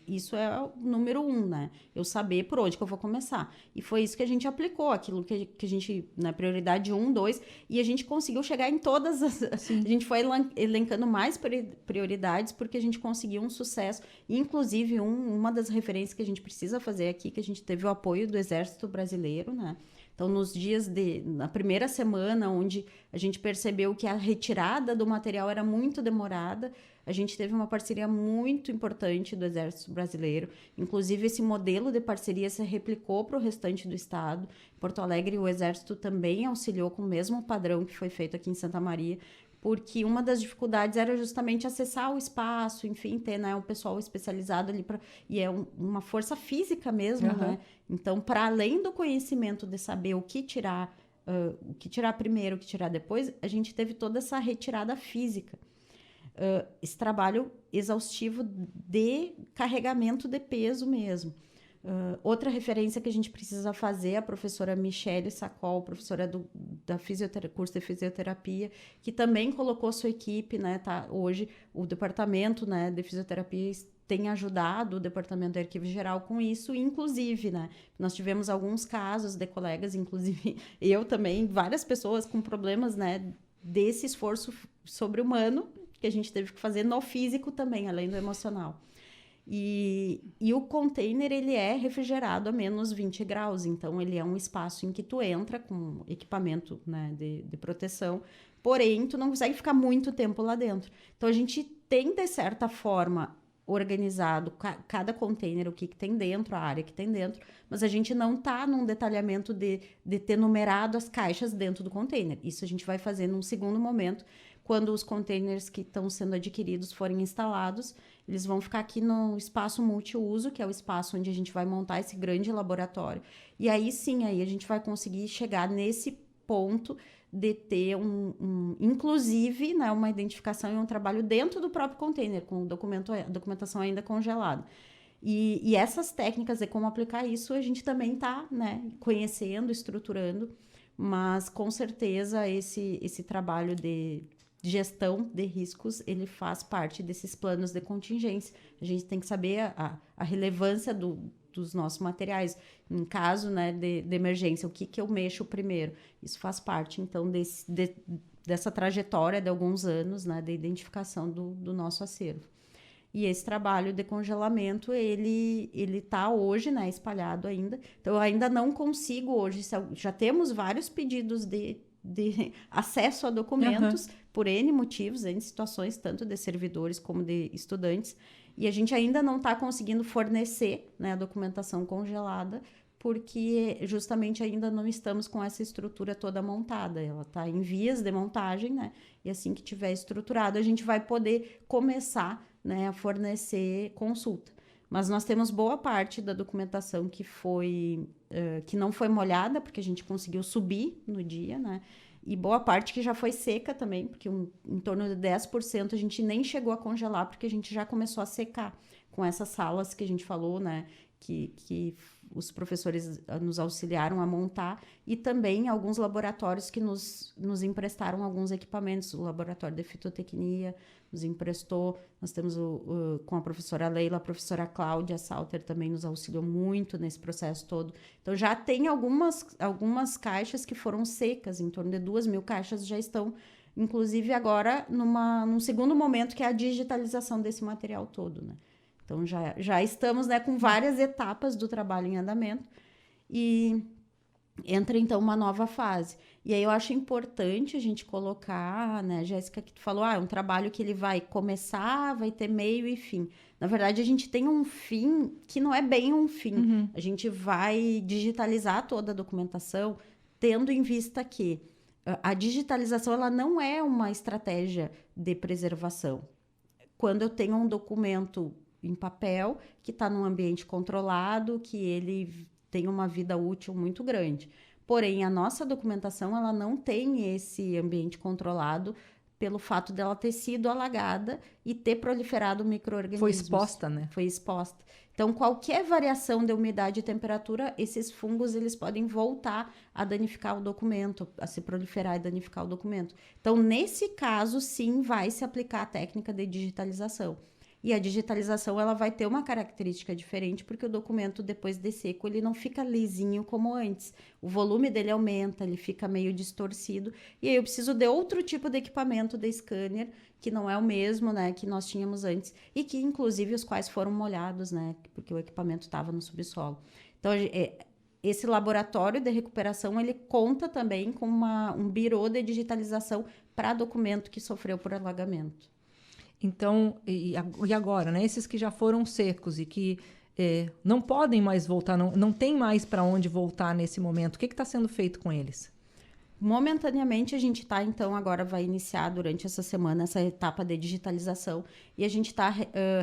isso é o número 1, né? Eu saber por onde que eu vou começar. E foi isso que a gente aplicou, aquilo que a gente, na prioridade 1, 2, e a gente conseguiu chegar em todas as... Sim. A gente foi elencando mais prioridades porque a gente conseguiu um sucesso. Inclusive, uma das referências que a gente precisa fazer aqui, que a gente teve o apoio do Exército Brasileiro, né? Então, nos dias na primeira semana, onde a gente percebeu que a retirada do material era muito demorada, a gente teve uma parceria muito importante do Exército Brasileiro. Inclusive, esse modelo de parceria se replicou para o restante do estado. Em Porto Alegre, o Exército também auxiliou com o mesmo padrão que foi feito aqui em Santa Maria, porque uma das dificuldades era justamente acessar o espaço, enfim, ter, né, um pessoal especializado ali, e é uma força física mesmo, né? Então, para além do conhecimento de saber o que tirar primeiro, o que tirar depois, a gente teve toda essa retirada física. Esse trabalho exaustivo de carregamento de peso mesmo. Outra referência que a gente precisa fazer é a professora Michele Sacol, professora da curso de fisioterapia, que também colocou sua equipe, né? Tá, hoje o departamento, né, de fisioterapia tem ajudado o departamento de arquivo geral com isso, inclusive, né? Nós tivemos alguns casos de colegas, inclusive eu também, várias pessoas com problemas, né, desse esforço sobre-humano que a gente teve que fazer no físico também, além do emocional. E o container, ele é refrigerado a menos 20 graus, então ele é um espaço em que tu entra com equipamento, né, de proteção, porém tu não consegue ficar muito tempo lá dentro. Então a gente tem, de certa forma, organizado cada container, o que tem dentro, a área que tem dentro, mas a gente não está num detalhamento de ter numerado as caixas dentro do container. Isso a gente vai fazer num segundo momento, quando os containers que estão sendo adquiridos forem instalados, eles vão ficar aqui no espaço multiuso, que é o espaço onde a gente vai montar esse grande laboratório. E aí sim, aí a gente vai conseguir chegar nesse ponto de ter inclusive, né, uma identificação e um trabalho dentro do próprio container, com a documentação ainda congelada. E essas técnicas de como aplicar isso, a gente também está, né, conhecendo, estruturando, mas com certeza esse trabalho de gestão de riscos, ele faz parte desses planos de contingência. A gente tem que saber a relevância dos nossos materiais. Em caso, né, de emergência, o que eu mexo primeiro? Isso faz parte, então, dessa trajetória de alguns anos, né, de identificação do nosso acervo. E esse trabalho de congelamento, ele está hoje, né, espalhado ainda. Então, eu ainda não consigo hoje, já temos vários pedidos de acesso a documentos, por N motivos, N situações, tanto de servidores como de estudantes, e a gente ainda não está conseguindo fornecer, né, a documentação congelada, porque justamente ainda não estamos com essa estrutura toda montada. Ela está em vias de montagem, né? E assim que tiver estruturado, a gente vai poder começar, né, a fornecer consulta. Mas nós temos boa parte da documentação que não foi molhada, porque a gente conseguiu subir no dia, né? E boa parte que já foi seca também, porque em torno de 10% a gente nem chegou a congelar, porque a gente já começou a secar com essas salas que a gente falou, né? Que os professores nos auxiliaram a montar, e também alguns laboratórios que nos emprestaram alguns equipamentos. O laboratório de fitotecnia nos emprestou, nós temos com a professora Leila, a professora Cláudia Salter também nos auxiliou muito nesse processo todo. Então, já tem algumas caixas que foram secas, em torno de 2.000 caixas já estão, inclusive agora, num segundo momento, que é a digitalização desse material todo, né? Então, já estamos, né, com várias etapas do trabalho em andamento, e entra, então, uma nova fase. E aí eu acho importante a gente colocar, né, Jéssica, que tu falou, é um trabalho que ele vai começar, vai ter meio e fim. Na verdade, a gente tem um fim que não é bem um fim. A gente vai digitalizar toda a documentação, tendo em vista que a digitalização, ela não é uma estratégia de preservação. Quando eu tenho um documento em papel, que está num ambiente controlado, que ele tem uma vida útil muito grande. Porém, a nossa documentação, ela não tem esse ambiente controlado pelo fato dela ter sido alagada e ter proliferado micro-organismos. Foi exposta, né? Foi exposta. Então, qualquer variação de umidade e temperatura, esses fungos eles podem voltar a danificar o documento, a se proliferar e danificar o documento. Então, nesse caso, sim, vai se aplicar a técnica de digitalização. E a digitalização ela vai ter uma característica diferente, porque o documento, depois de seco, ele não fica lisinho como antes. O volume dele aumenta, ele fica meio distorcido. E aí eu preciso de outro tipo de equipamento de scanner, que não é o mesmo, né, que nós tínhamos antes. E que, inclusive, os quais foram molhados, né, porque o equipamento estava no subsolo. Então, esse laboratório de recuperação, ele conta também com um birô de digitalização para documento que sofreu por alagamento. Então, e agora, né? Esses que já foram secos e que não podem mais voltar, não tem mais para onde voltar nesse momento, o que está sendo feito com eles? Momentaneamente, a gente está, então, agora vai iniciar durante essa semana essa etapa de digitalização e a gente está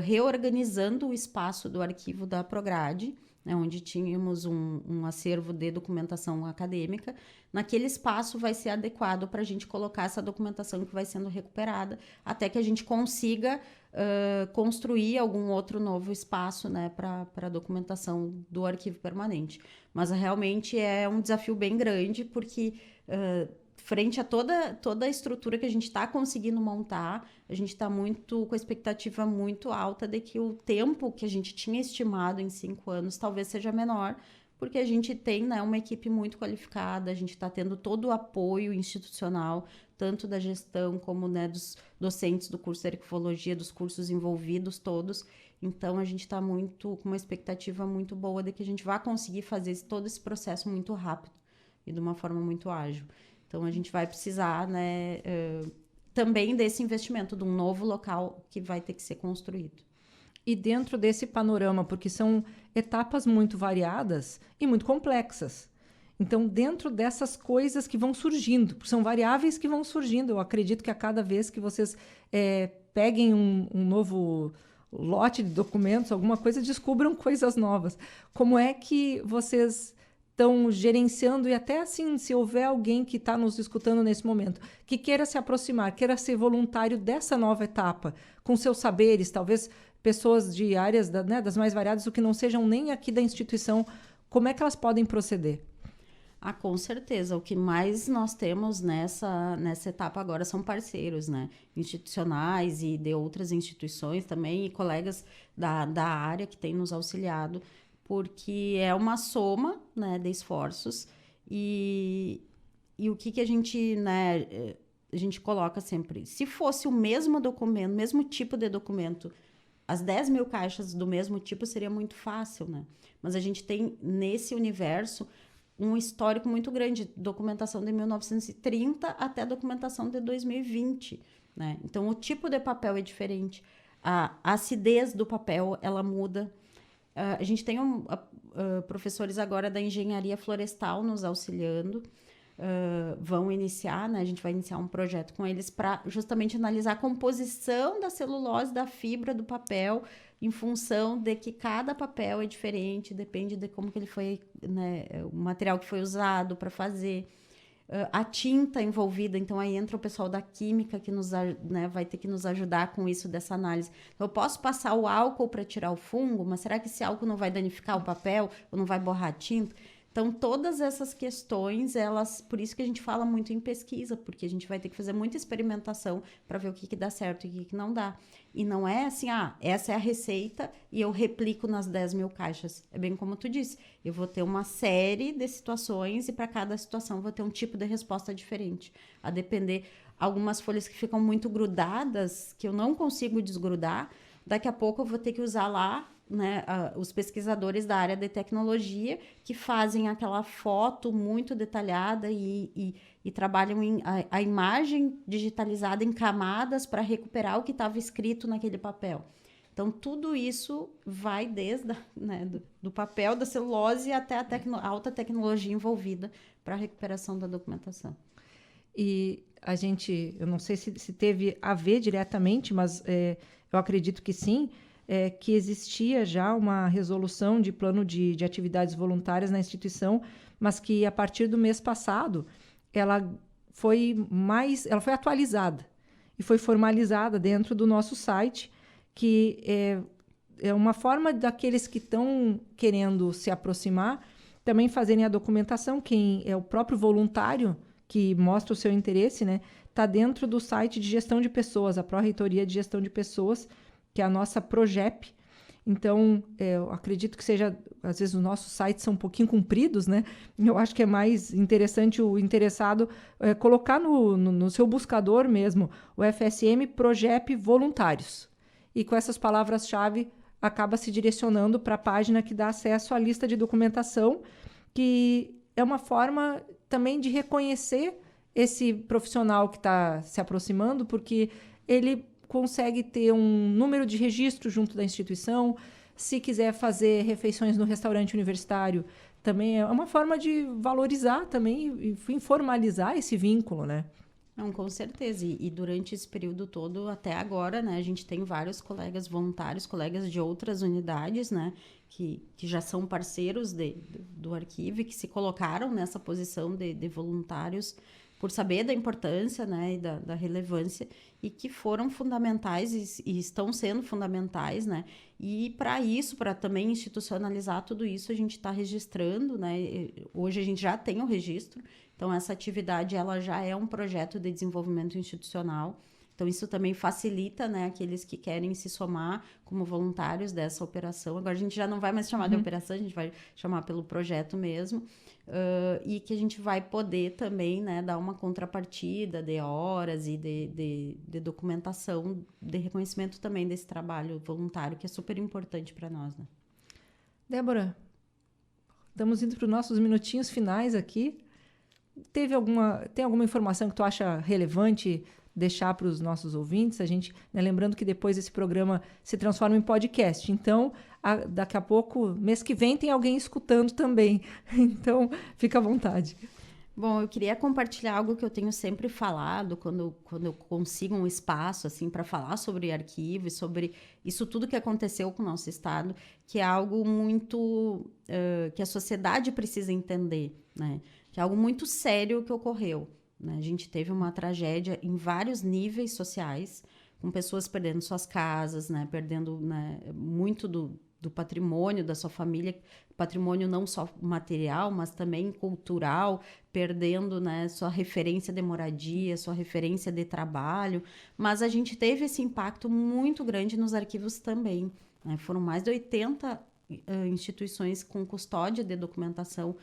reorganizando o espaço do arquivo da Prograde, né, onde tínhamos um acervo de documentação acadêmica. Naquele espaço vai ser adequado para a gente colocar essa documentação que vai sendo recuperada, até que a gente consiga construir algum outro novo espaço, né, para a documentação do arquivo permanente. Mas realmente é um desafio bem grande, porque frente a toda a estrutura que a gente está conseguindo montar, a gente está com a expectativa muito alta de que o tempo que a gente tinha estimado em 5 anos talvez seja menor, porque a gente tem, né, uma equipe muito qualificada, a gente está tendo todo o apoio institucional, tanto da gestão como, né, dos docentes do curso de arquivologia, dos cursos envolvidos todos. Então, a gente está com uma expectativa muito boa de que a gente vai conseguir fazer todo esse processo muito rápido e de uma forma muito ágil. Então, a gente vai precisar, né, também desse investimento, de um novo local que vai ter que ser construído. E dentro desse panorama, porque são etapas muito variadas e muito complexas. Então, dentro dessas coisas que vão surgindo, são variáveis que vão surgindo. Eu acredito que a cada vez que vocês peguem um novo lote de documentos, alguma coisa, descubram coisas novas. Como é que vocês estão gerenciando, e até assim, se houver alguém que está nos escutando nesse momento, que queira se aproximar, queira ser voluntário dessa nova etapa, com seus saberes, talvez pessoas de áreas das mais variadas, o que não sejam nem aqui da instituição, como é que elas podem proceder? Com certeza. O que mais nós temos nessa etapa agora são parceiros, né? Institucionais e de outras instituições também, e colegas da área que têm nos auxiliado, porque é uma soma, né, de esforços e o que a gente, né, a gente coloca sempre. Se fosse o mesmo documento, mesmo tipo de documento, as 10 mil caixas do mesmo tipo seria muito fácil, né? Mas a gente tem nesse universo um histórico muito grande, documentação de 1930 até documentação de 2020, né? Então, o tipo de papel é diferente, a acidez do papel, ela muda. A gente tem professores agora da engenharia florestal nos auxiliando, vão iniciar, né? A gente vai iniciar um projeto com eles para justamente analisar a composição da celulose, da fibra do papel, em função de que cada papel é diferente, depende de como que ele foi, né, o material que foi usado para fazer. A tinta envolvida, então aí entra o pessoal da química que né, vai ter que nos ajudar com isso dessa análise. Então, eu posso passar o álcool para tirar o fungo, mas será que esse álcool não vai danificar o papel ou não vai borrar a tinta? Então, todas essas questões, por isso que a gente fala muito em pesquisa, porque a gente vai ter que fazer muita experimentação para ver o que dá certo e o que não dá. E não é assim, essa é a receita e eu replico nas 10 mil caixas. É bem como tu disse, eu vou ter uma série de situações e para cada situação eu vou ter um tipo de resposta diferente. A depender, algumas folhas que ficam muito grudadas, que eu não consigo desgrudar, daqui a pouco eu vou ter que usar lá, né, os pesquisadores da área de tecnologia que fazem aquela foto muito detalhada e trabalham a imagem digitalizada em camadas para recuperar o que estava escrito naquele papel. Então, tudo isso vai desde do papel, da celulose até a alta tecnologia envolvida para a recuperação da documentação. E eu não sei se teve a ver diretamente, mas eu acredito que sim, que existia já uma resolução de plano de atividades voluntárias na instituição, mas que a partir do mês passado ela foi atualizada. e foi formalizada dentro do nosso site, que é uma forma daqueles que estão querendo se aproximar também fazerem a documentação. Quem é o próprio voluntário que mostra o seu interesse, né, está dentro do site de gestão de pessoas, a Pró-Reitoria de Gestão de Pessoas, que é a nossa Progep. Então, eu acredito que seja, às vezes os nossos sites são um pouquinho compridos, né? Eu acho que é mais interessante o interessado colocar no seu buscador mesmo o FSM Progep Voluntários. E com essas palavras-chave acaba se direcionando para a página que dá acesso à lista de documentação, que é uma forma também de reconhecer esse profissional que está se aproximando, porque ele consegue ter um número de registro junto da instituição. Se quiser fazer refeições no restaurante universitário, também é uma forma de valorizar também e formalizar esse vínculo, né? Não, com certeza. E durante esse período todo, até agora, né, a gente tem vários colegas voluntários, colegas de outras unidades, né, que já são parceiros do arquivo e que se colocaram nessa posição de voluntários por saber da importância, né, e da relevância, e que foram fundamentais e estão sendo fundamentais, né, e para isso, para também institucionalizar tudo isso, a gente está registrando, né, hoje a gente já tem o registro, então essa atividade ela já é um projeto de desenvolvimento institucional. Então, isso também facilita, né, aqueles que querem se somar como voluntários dessa operação. Agora, a gente já não vai mais chamar de operação, a gente vai chamar pelo projeto mesmo. E que a gente vai poder também, né, dar uma contrapartida de horas e de documentação, de reconhecimento também desse trabalho voluntário, que é super importante para nós, né? Débora, estamos indo para os nossos minutinhos finais aqui. Tem alguma informação que tu acha relevante deixar para os nossos ouvintes? A gente, né, lembrando que depois esse programa se transforma em podcast. Então, daqui a pouco, mês que vem, tem alguém escutando também. Então, fica à vontade. Bom, eu queria compartilhar algo que eu tenho sempre falado quando eu consigo um espaço assim para falar sobre arquivo e sobre isso tudo que aconteceu com o nosso estado, que é algo muito que a sociedade precisa entender, né? Que é algo muito sério que ocorreu, né? A gente teve uma tragédia em vários níveis sociais, com pessoas perdendo suas casas, né? Perdendo, né, muito do patrimônio da sua família, patrimônio não só material, mas também cultural, perdendo, né, sua referência de moradia, sua referência de trabalho. Mas a gente teve esse impacto muito grande nos arquivos também, né? Foram mais de 80 instituições com custódia de documentação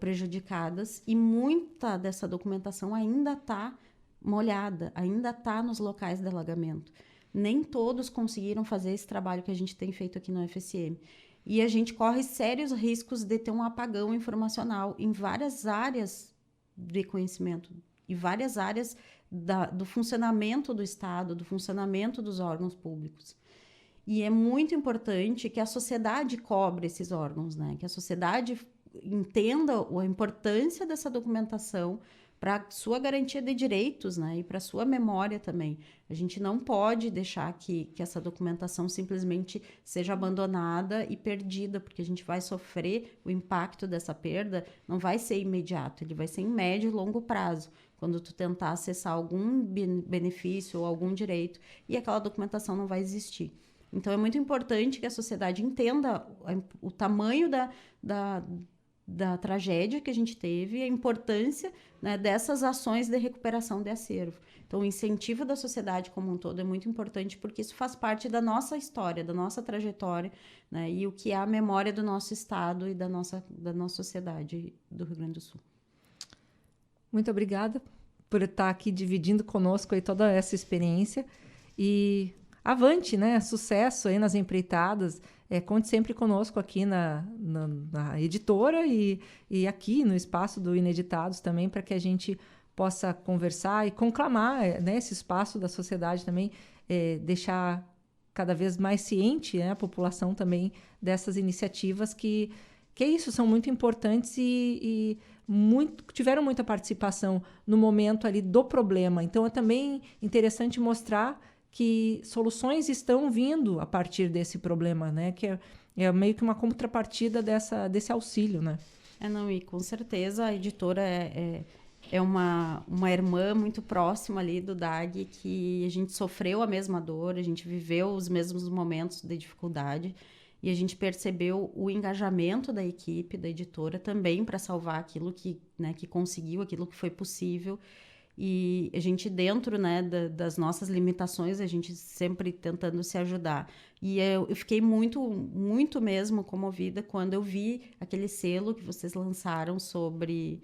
prejudicadas, e muita dessa documentação ainda está molhada, ainda está nos locais de alagamento. Nem todos conseguiram fazer esse trabalho que a gente tem feito aqui no FSM. E a gente corre sérios riscos de ter um apagão informacional em várias áreas de conhecimento e várias áreas do funcionamento do Estado, do funcionamento dos órgãos públicos. E é muito importante que a sociedade cobre esses órgãos, né? Que a sociedade entenda a importância dessa documentação para sua garantia de direitos, né, e para sua memória também. A gente não pode deixar que essa documentação simplesmente seja abandonada e perdida, porque a gente vai sofrer o impacto dessa perda, não vai ser imediato, ele vai ser em médio e longo prazo, quando tu tentar acessar algum benefício ou algum direito, e aquela documentação não vai existir. Então, é muito importante que a sociedade entenda o tamanho da tragédia que a gente teve e a importância, né, dessas ações de recuperação de acervo. Então, o incentivo da sociedade como um todo é muito importante, porque isso faz parte da nossa história, da nossa trajetória, né, e o que é a memória do nosso Estado e da nossa sociedade do Rio Grande do Sul. Muito obrigada por estar aqui dividindo conosco aí toda essa experiência. E avante, né? Sucesso aí nas empreitadas. Conte sempre conosco aqui na editora e aqui no espaço do Ineditados também, para que a gente possa conversar e conclamar, né, esse espaço da sociedade também, deixar cada vez mais ciente, né, a população também dessas iniciativas que é isso, são muito importantes e tiveram muita participação no momento ali do problema. Então, é também interessante mostrar que soluções estão vindo a partir desse problema, né? Que é meio que uma contrapartida desse auxílio, né? Não, e com certeza a editora é uma irmã muito próxima ali do Dag, que a gente sofreu a mesma dor, a gente viveu os mesmos momentos de dificuldade, e a gente percebeu o engajamento da equipe, da editora, também para salvar aquilo que, né, que conseguiu, aquilo que foi possível. E a gente, dentro, né, das nossas limitações, a gente sempre tentando se ajudar. E eu fiquei muito, muito mesmo comovida quando eu vi aquele selo que vocês lançaram sobre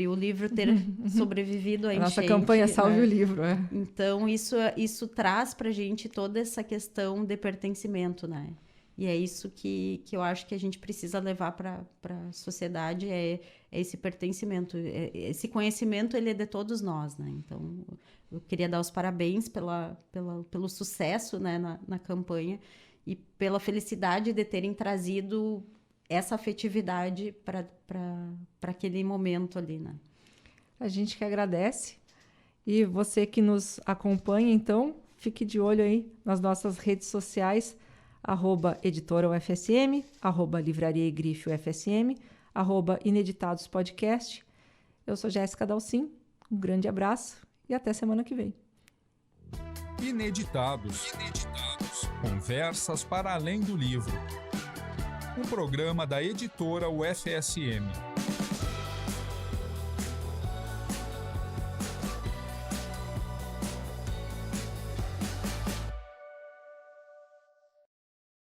o livro ter sobrevivido à enchente. Nossa campanha Salve, né? o Livro. Então, isso traz para a gente toda essa questão de pertencimento, né? E é isso que eu acho que a gente precisa levar para a sociedade, é esse pertencimento. Esse conhecimento, ele é de todos nós, né? Então, eu queria dar os parabéns pelo sucesso, né, na campanha e pela felicidade de terem trazido essa afetividade para aquele momento ali, né? A gente que agradece. E você que nos acompanha, então, fique de olho aí nas nossas redes sociais, @editora_UFSM, @livraria e grife UFSM, @ineditadospodcast. Eu sou Jéssica Dalcin, um grande abraço e até semana que vem. Ineditados. Conversas para além do livro. Um programa da editora UFSM.